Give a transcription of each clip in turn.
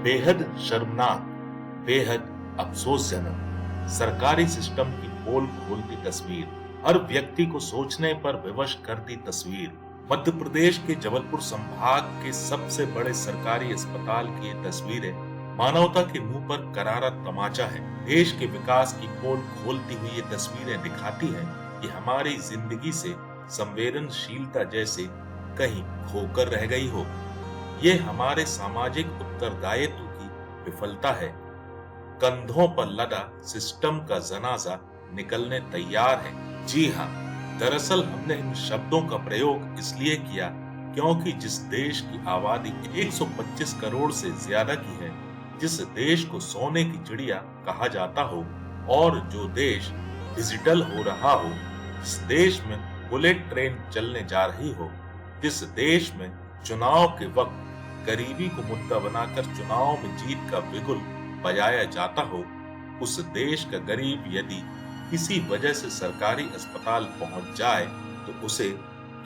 बेहद शर्मनाक, बेहद अफसोसजनक, सरकारी सिस्टम की पोल खोलती तस्वीर, हर व्यक्ति को सोचने पर विवश करती तस्वीर। मध्य प्रदेश के जबलपुर संभाग के सबसे बड़े सरकारी अस्पताल की ये तस्वीरें मानवता के मुंह पर करारा तमाचा है। देश के विकास की पोल खोलती हुई ये तस्वीरें दिखाती हैं कि हमारी जिंदगी से संवेदनशीलता जैसे कहीं खोकर रह गई हो। ये हमारे सामाजिक उत्तरदायित्व की विफलता है। कंधों पर लदा सिस्टम का जनाजा निकलने तैयार है। जी हाँ, दरअसल हमने इन शब्दों का प्रयोग इसलिए किया क्योंकि जिस देश की आबादी 125 करोड़ से ज्यादा की है, जिस देश को सोने की चिड़िया कहा जाता हो और जो देश डिजिटल हो रहा हो, जिस देश में बुलेट ट्रेन चलने जा रही हो, जिस देश में चुनाव के वक्त गरीबी को मुद्दा बनाकर चुनाव में जीत का बिगुल बजाया जाता हो, उस देश का गरीब यदि किसी वजह से सरकारी अस्पताल पहुंच जाए तो उसे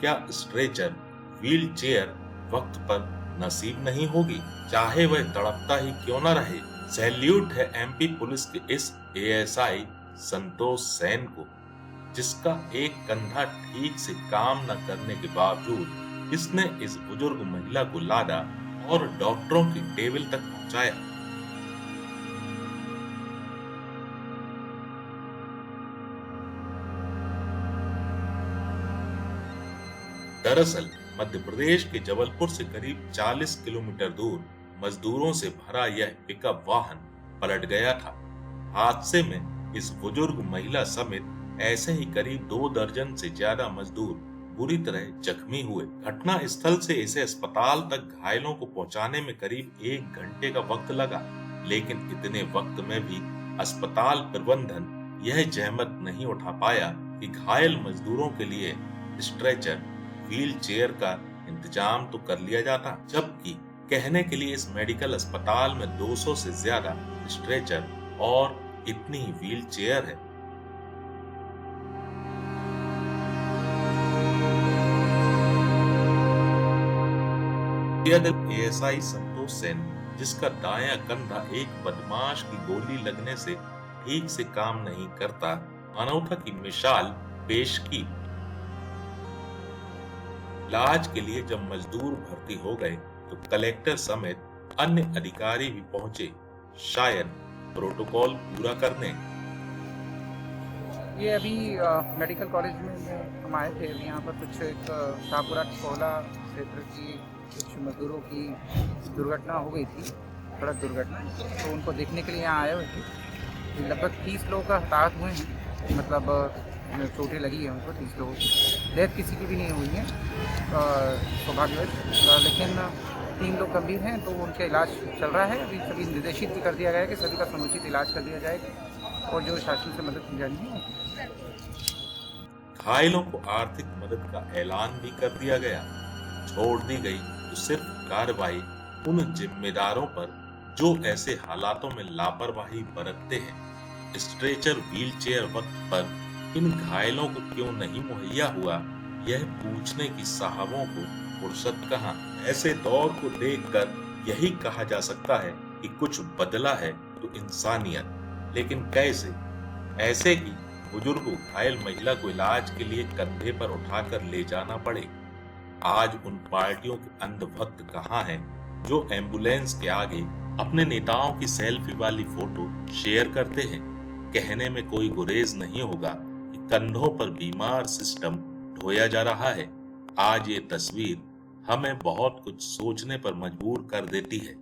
क्या स्ट्रेचर, व्हील चेयर वक्त पर नसीब नहीं होगी, चाहे वह तड़पता ही क्यों न रहे। सैल्यूट है एमपी पुलिस के इस एएसआई संतोष सेन को, जिसका एक कंधा ठीक से काम न करने के बावजूद इसने इस बुजुर्ग महिला को लादा और डॉक्टरों की टेबल तक पहुंचाया। दरअसल मध्य प्रदेश के जबलपुर से करीब 40 किलोमीटर दूर मजदूरों से भरा यह पिकअप वाहन पलट गया था। हादसे में इस बुजुर्ग महिला समेत ऐसे ही करीब 2 दर्जन से ज्यादा मजदूर बुरी तरह जख्मी हुए। घटना स्थल से इसे अस्पताल तक घायलों को पहुंचाने में करीब 1 घंटे का वक्त लगा, लेकिन इतने वक्त में भी अस्पताल प्रबंधन यह जहमत नहीं उठा पाया कि घायल मजदूरों के लिए स्ट्रेचर, व्हील चेयर का इंतजाम तो कर लिया जाता, जबकि कहने के लिए इस मेडिकल अस्पताल में 200 से ज्यादा स्ट्रेचर और इतनी ही व्हील चेयर है। एएसआई संतोष सेन, जिसका दायां कंधा एक बदमाश की गोली लगने से ठीक से काम नहीं करता, मानवता की मिसाल पेश की। इलाज के लिए जब मजदूर भर्ती हो गए तो कलेक्टर समेत अन्य अधिकारी भी पहुंचे, शायद प्रोटोकॉल पूरा करने। ये अभी मेडिकल कॉलेज में हम आए थे। यहाँ पर कुछ एक शाहपुरा टोला क्षेत्र की कुछ मजदूरों की दुर्घटना हो गई थी, सड़क दुर्घटना, तो उनको देखने के लिए यहाँ आए हुए थे। लगभग 30 लोगों का हताहत हुए हैं, मतलब चोटें लगी है उनको। 30 लोगों की डेथ किसी की भी नहीं हुई है सौभाग्यवश, लेकिन 3 लोग गंभीर हैं, तो उनका इलाज चल रहा है। अभी सभी निर्देशित भी कर दिया गया है कि सभी का समुचित इलाज कर दिया जाएगा और जो शासन से मदद की जानी है। घायलों को आर्थिक मदद का ऐलान भी कर दिया गया। छोड़ दी गई तो सिर्फ कार्रवाई उन जिम्मेदारों पर जो ऐसे हालातों में लापरवाही बरतते हैं। स्ट्रेचर, व्हील चेयर वक्त पर इन घायलों को क्यों नहीं मुहैया हुआ, यह पूछने की साहबों को फुर्सत कहाँ। ऐसे दौर को देखकर यही कहा जा सकता है कि कुछ बदला है तो इंसानियत, लेकिन कैसे? ऐसे ही बुजुर्ग घायल महिला को इलाज के लिए कंधे पर उठाकर ले जाना पड़े। आज उन पार्टियों के अंधभक्त कहाँ हैं जो एम्बुलेंस के आगे अपने नेताओं की सेल्फी वाली फोटो शेयर करते हैं। कहने में कोई गुरेज नहीं होगा कि कंधों पर बीमार सिस्टम ढोया जा रहा है। आज ये तस्वीर हमें बहुत कुछ सोचने पर मजबूर कर देती है।